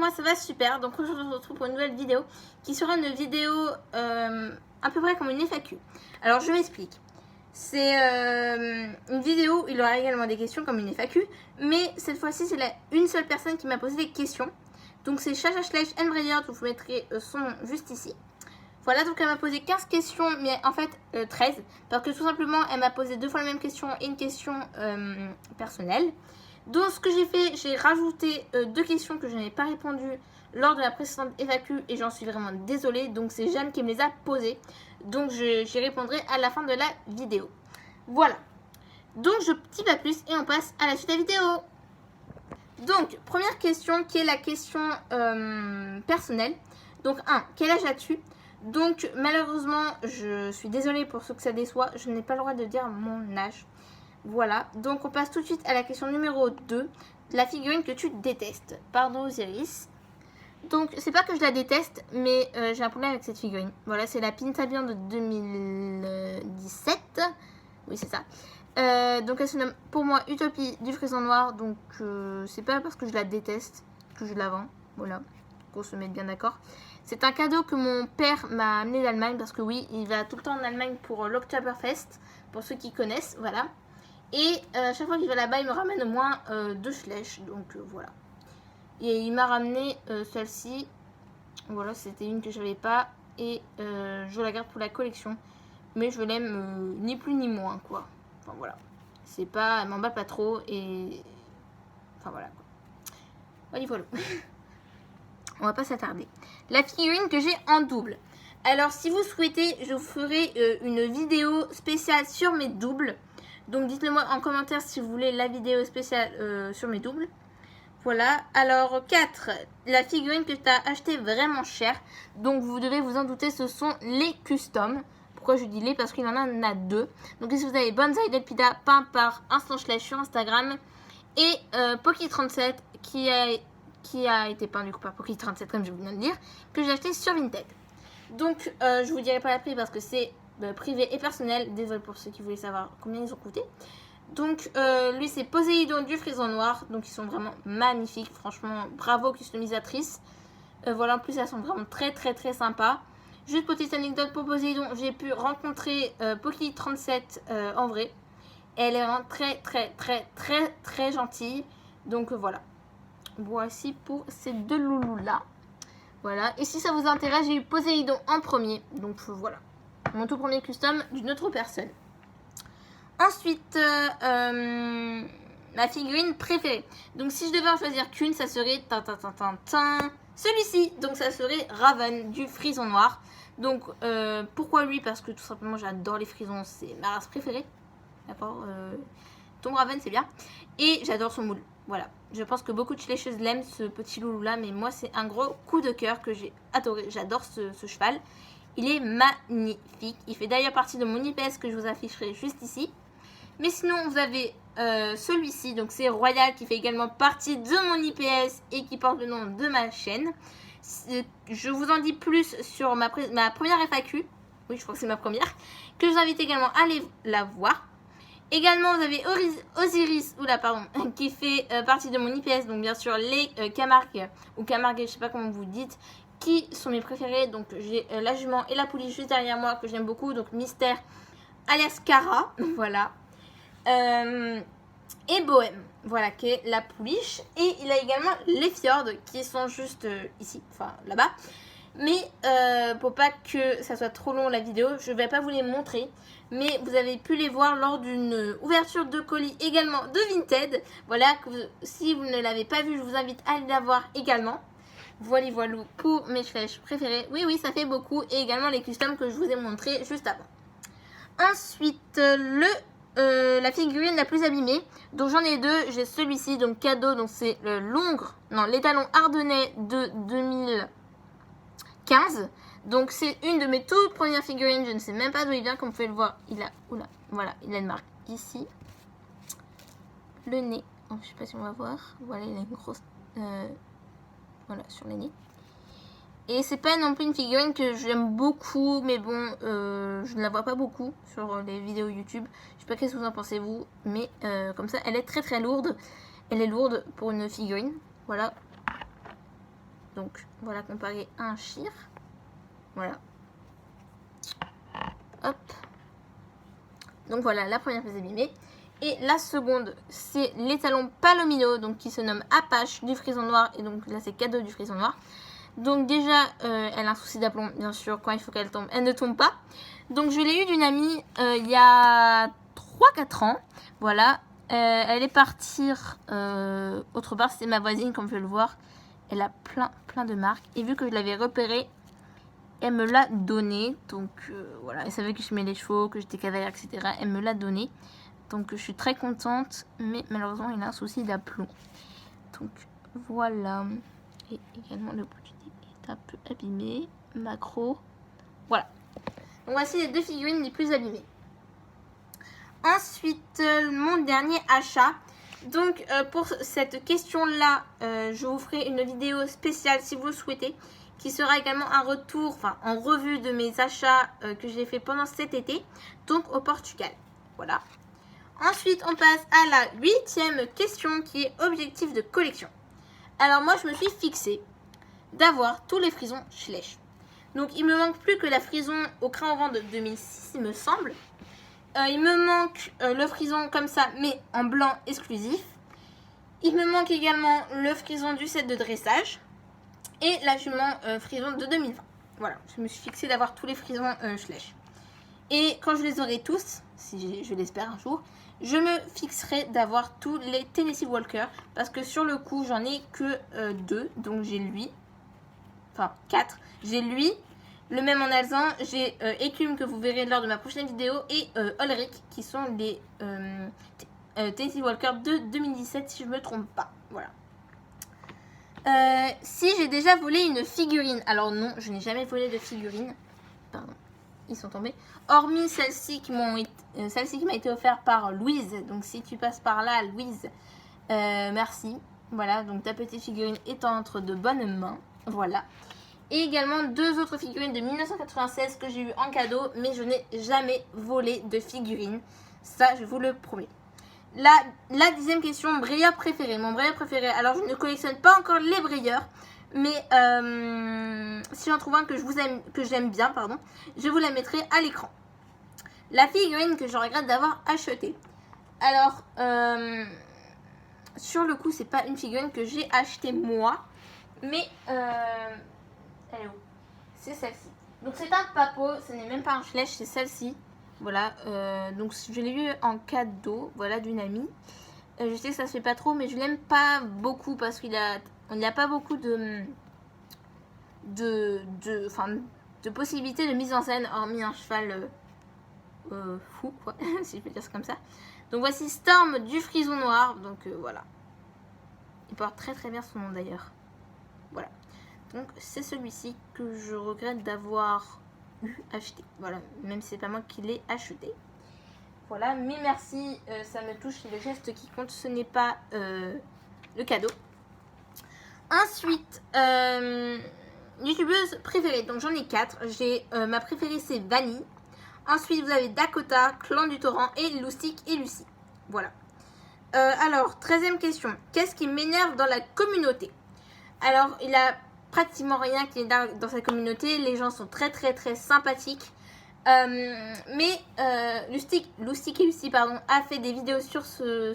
moi ça va super. Donc aujourd'hui on se retrouve pour une nouvelle vidéo qui sera une vidéo à peu près comme une FAQ. Alors je m'explique. C'est une vidéo où il y aura également des questions comme une FAQ, mais cette fois-ci c'est une seule personne qui m'a posé des questions. Donc c'est Chacha/Embrayer, je vous mettrai son juste ici. Voilà, donc elle m'a posé 15 questions, mais en fait 13, parce que tout simplement elle m'a posé 2 fois la même question et une question personnelle. Donc ce que j'ai fait, j'ai rajouté 2 questions que je n'ai pas répondu lors de la précédente FAQ et j'en suis vraiment désolée. Donc c'est Jeanne qui me les a posées. Donc j'y répondrai à la fin de la vidéo. Voilà. Donc je dis pas plus et on passe à la suite de la vidéo. Donc première question qui est la question personnelle. Donc 1. Quel âge as-tu? Donc malheureusement, je suis désolée pour ceux que ça déçoit, je n'ai pas le droit de dire mon âge. Voilà, donc on passe tout de suite à la question numéro 2. La figurine que tu détestes. Pardon Osiris. Donc c'est pas que je la déteste, mais j'ai un problème avec cette figurine. Voilà, c'est la Pintabian de 2017. Oui, c'est ça. Donc elle se nomme pour moi Utopie du Frison Noir. Donc c'est pas parce que je la déteste que je la vends. Voilà, qu'on se mette bien d'accord. C'est un cadeau que mon père m'a amené d'Allemagne parce que oui, il va tout le temps en Allemagne pour l'Oktoberfest, pour ceux qui connaissent, voilà. Et chaque fois qu'il va là-bas, il me ramène au moins 2 Schleich, donc voilà. Et il m'a ramené celle-ci, voilà, c'était une que j'avais pas, et je la garde pour la collection. Mais je l'aime ni plus ni moins, quoi. Enfin voilà, c'est pas, elle m'emballe pas trop, et enfin voilà, quoi. Voilà. On va pas s'attarder. La figurine que j'ai en double. Alors si vous souhaitez, je vous ferai une vidéo spéciale sur mes doubles. Donc dites-le moi en commentaire si vous voulez la vidéo spéciale sur mes doubles. Voilà. Alors 4. La figurine que tu as acheté vraiment cher. Donc vous devez vous en douter, ce sont les customs. Pourquoi je dis les? Parce qu'il en a 2. Donc ici vous avez Bonsaï Delpida peint par Instant Schleich sur Instagram. Et Poki37 qui a été peint du coup par Poki37 comme je viens de le dire, que j'ai acheté sur Vinted. Donc je vous dirai pas la prix parce que c'est privé et personnel. Désolé pour ceux qui voulaient savoir combien ils ont coûté. Donc lui c'est Poséidon du Frison Noir. Donc ils sont vraiment magnifiques. Franchement bravo customisatrice. Voilà, en plus elles sont vraiment très très très sympas. Juste petite anecdote pour Poséidon, j'ai pu rencontrer Poki37 en vrai. Elle est vraiment très très très très très gentille. Donc voilà. Voici pour ces 2 loulous là. Voilà. Et si ça vous intéresse, j'ai eu Poséidon en premier. Donc voilà. Mon tout premier custom d'une autre personne. Ensuite, ma figurine préférée. Donc si je devais en choisir qu'une, ça serait celui-ci. Donc ça serait Raven du Frison Noir. Donc pourquoi lui? Parce que tout simplement j'adore les frisons. C'est ma race préférée. D'accord, Tom Raven c'est bien. Et j'adore son moule. Voilà. Je pense que beaucoup de Schleicheuses l'aiment, ce petit loulou là. Mais moi c'est un gros coup de cœur que j'ai adoré. J'adore ce cheval. Il est magnifique. Il fait d'ailleurs partie de mon IPS que je vous afficherai juste ici. Mais sinon vous avez celui-ci. Donc c'est Royal qui fait également partie de mon IPS et qui porte le nom de ma chaîne. Je vous en dis plus sur ma première FAQ. Oui, je crois que c'est ma première. Que je vous invite également à aller la voir. Également, vous avez Osiris, qui fait partie de mon IPS. Donc, bien sûr, les Camargue ou Camargue, je sais pas comment vous dites, qui sont mes préférés. Donc, j'ai la jument et la pouliche juste derrière moi que j'aime beaucoup. Donc, Mystère alias Cara. Voilà. Et Bohème. Voilà, qui est la pouliche. Et il a également les fjords qui sont juste ici, enfin là-bas. Mais pour pas que ça soit trop long la vidéo, je ne vais pas vous les montrer. Mais vous avez pu les voir lors d'une ouverture de colis également de Vinted. Voilà, si vous ne l'avez pas vu, je vous invite à aller la voir également. Voilà pour mes Schleich préférés. Oui, ça fait beaucoup. Et également les customs que je vous ai montré juste avant. Ensuite, la figurine la plus abîmée. Donc j'en ai 2. J'ai celui-ci, donc cadeau. Donc c'est l'étalon ardennais de 2015. Donc c'est une de mes toutes premières figurines. Je ne sais même pas d'où il vient, comme vous pouvez le voir. Il a une marque ici. Le nez. Oh, je ne sais pas si on va voir. Voilà, il a une grosse... voilà, sur le nez. Et c'est pas non plus une figurine que j'aime beaucoup. Mais bon, je ne la vois pas beaucoup sur les vidéos YouTube. Je sais pas qu'est-ce que vous en pensez vous. Mais comme ça, elle est très très lourde. Elle est lourde pour une figurine. Voilà. Donc voilà, comparé à un Shire. Voilà. Hop. Donc voilà, la première pièce abîmée. Et la seconde, c'est l'étalon Palomino, donc qui se nomme Apache du frison noir. Et donc là, c'est cadeau du frison noir. Donc déjà, elle a un souci d'aplomb, bien sûr, quand il faut qu'elle tombe. Elle ne tombe pas. Donc je l'ai eu d'une amie il y a 3-4 ans. Voilà. Elle est partie autre part. C'est ma voisine, comme je peux le voir. Elle a plein de marques. Et vu que je l'avais repérée, elle me l'a donné. Donc voilà, elle savait que je mets les chevaux, que j'étais cavalière, etc. Elle me l'a donné. Donc je suis très contente. Mais malheureusement, il a un souci d'aplomb. Donc voilà. Et également le bout du nez est un peu abîmé. Macro. Voilà. Donc voici les deux figurines les plus abîmées. Ensuite, mon dernier achat. Donc pour cette question-là, je vous ferai une vidéo spéciale si vous le souhaitez, qui sera également un retour, enfin en revue de mes achats que j'ai fait pendant cet été, donc au Portugal. Voilà. Ensuite, on passe à la 8e question qui est objectif de collection. Alors moi, je me suis fixée d'avoir tous les frisons Schleich. Donc il me manque plus que la frison au crin au vent de 2006, il me semble. Il me manque le frison comme ça, mais en blanc exclusif. Il me manque également le frison du set de dressage. Et la jument frison de 2020. Voilà, je me suis fixée d'avoir tous les frisons Schleich. Et quand je les aurai tous, si je l'espère un jour, je me fixerai d'avoir tous les Tennessee Walker. Parce que sur le coup, j'en ai que 2. Donc j'ai lui. Enfin, 4. J'ai lui. Le même en alezan, j'ai Écume que vous verrez lors de ma prochaine vidéo et Ulrich qui sont les Tennessee Walker de 2017 si je ne me trompe pas. Voilà. Si j'ai déjà volé une figurine. Alors non, je n'ai jamais volé de figurine. Pardon, ils sont tombés. Hormis celle-ci qui m'a été offerte par Louise. Donc si tu passes par là, Louise, merci. Voilà, donc ta petite figurine est entre de bonnes mains. Voilà. Et également 2 autres figurines de 1996 que j'ai eu en cadeau. Mais je n'ai jamais volé de figurines. Ça, je vous le promets. La 10e question, brayeur préféré. Mon brayeur préféré. Alors, je ne collectionne pas encore les brayeurs. Mais si j'en trouve un que j'aime bien, pardon, je vous la mettrai à l'écran. La figurine que je regrette d'avoir achetée. Alors, sur le coup, c'est pas une figurine que j'ai achetée moi. Mais... elle est où? C'est celle-ci. Donc c'est un papo, ce n'est même pas un Schleich, c'est celle-ci. Voilà, donc je l'ai eu en cadeau, voilà, d'une amie. Je sais que ça se fait pas trop, mais je l'aime pas beaucoup parce qu'il a, on n'a pas beaucoup de possibilités de mise en scène, hormis un cheval fou, quoi, si je peux dire ça comme ça. Donc voici Storm du frison noir, donc voilà. Il porte très bien son nom d'ailleurs. Voilà. Donc c'est celui-ci que je regrette d'avoir acheté. Voilà, même si c'est pas moi qui l'ai acheté. Voilà, mais merci, ça me touche, c'est le geste qui compte, ce n'est pas le cadeau. Ensuite, youtubeuse préférée, donc j'en ai 4. J'ai ma préférée, c'est Vanille. Ensuite, vous avez Dakota, Clan du Torrent et Loustic et Lucie. Voilà. Alors, 13e question. Qu'est-ce qui m'énerve dans la communauté? Alors, il a pratiquement rien qui est dans sa communauté. Les gens sont très sympathiques. Mais Loustic et Lucie, pardon, a fait des vidéos sur ce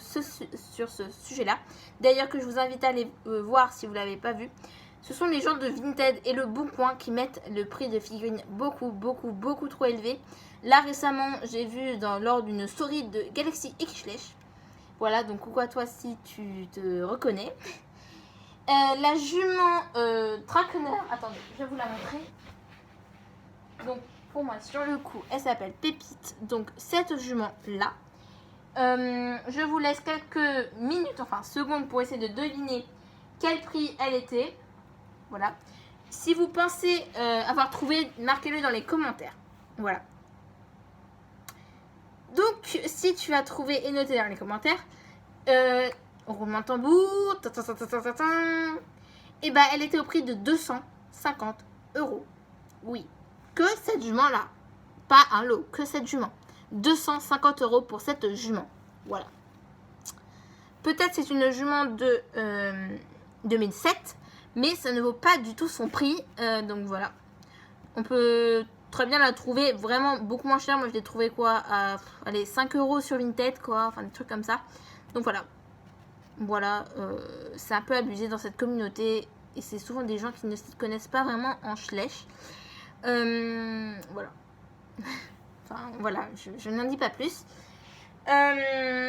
sujet-là. D'ailleurs, que je vous invite à aller voir si vous ne l'avez pas vu. Ce sont les gens de Vinted et Le Bon Coin qui mettent le prix de figurines beaucoup trop élevé. Là, récemment, j'ai vu lors d'une story de Galaxy X Schleich. Voilà, donc coucou à toi si tu te reconnais. La jument Traqueneur, attendez, je vais vous la montrer. Donc, pour moi, sur le coup, elle s'appelle Pépite. Donc, cette jument-là, je vous laisse quelques minutes, enfin secondes, pour essayer de deviner quel prix elle était. Voilà. Si vous pensez avoir trouvé, marquez-le dans les commentaires. Voilà. Donc, si tu as trouvé et noté dans les commentaires, roulement de tambour, et ben elle était au prix de 250 €. Oui, que cette jument-là. Pas un lot, que cette jument. 250 € pour cette jument. Voilà. Peut-être c'est une jument de 2007, mais ça ne vaut pas du tout son prix. Donc voilà. On peut très bien la trouver vraiment beaucoup moins cher. Moi je l'ai trouvé quoi à allez, 5 € sur Vinted quoi, enfin des trucs comme ça. Donc voilà, c'est un peu abusé dans cette communauté et c'est souvent des gens qui ne s'y connaissent pas vraiment en Schleich. Voilà. Enfin voilà, je n'en dis pas plus.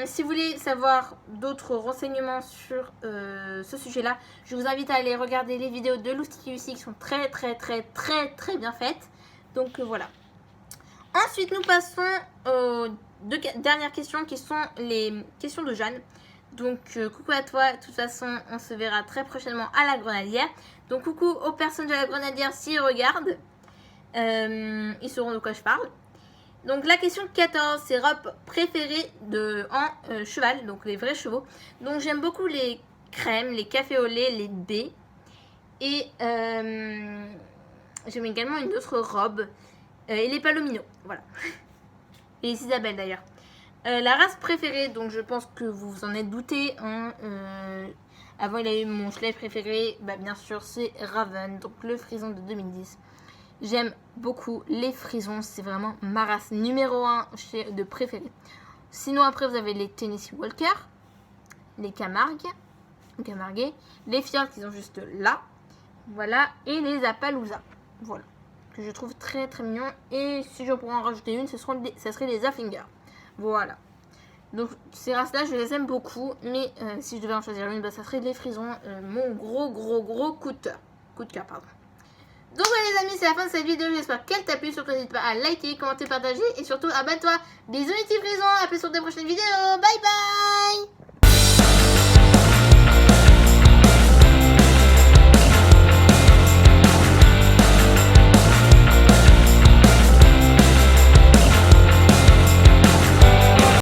Si vous voulez savoir d'autres renseignements sur ce sujet-là, je vous invite à aller regarder les vidéos de Lousticusy qui sont très bien faites. Donc voilà. Ensuite, nous passons aux deux dernières questions qui sont les questions de Jeanne. Donc coucou à toi, de toute façon on se verra très prochainement à la Grenadière. Donc coucou aux personnes de la Grenadière s'ils regardent, ils sauront de quoi je parle. Donc la question 14, c'est robe préférée en cheval, donc les vrais chevaux. Donc j'aime beaucoup les crèmes, les cafés au lait, les baies. Et j'aime également une autre robe et les palominos, voilà. Et les Isabelle d'ailleurs. La race préférée, donc je pense que vous vous en êtes douté. Hein, avant il a eu mon Schleich préféré, bah, bien sûr c'est Raven, donc le frison de 2010. J'aime beaucoup les frisons, c'est vraiment ma race numéro 1 de préférée. Sinon après vous avez les Tennessee Walker, les Camargue, les Fjord qui sont juste là, voilà, et les Appaloosa, voilà, que je trouve très mignon. Et si je pourrais en rajouter une, ça serait les Affinger, voilà. Donc ces races-là, je les aime beaucoup, mais si je devais en choisir une, bah, ça serait les frisons, mon gros coup de cœur, pardon. Donc voilà les amis, c'est la fin de cette vidéo, j'espère qu'elle t'a plu, surtout n'hésite pas à liker, commenter, partager et surtout abonne-toi. Bisous les petits frisons, à plus sur de prochaines vidéos, bye bye.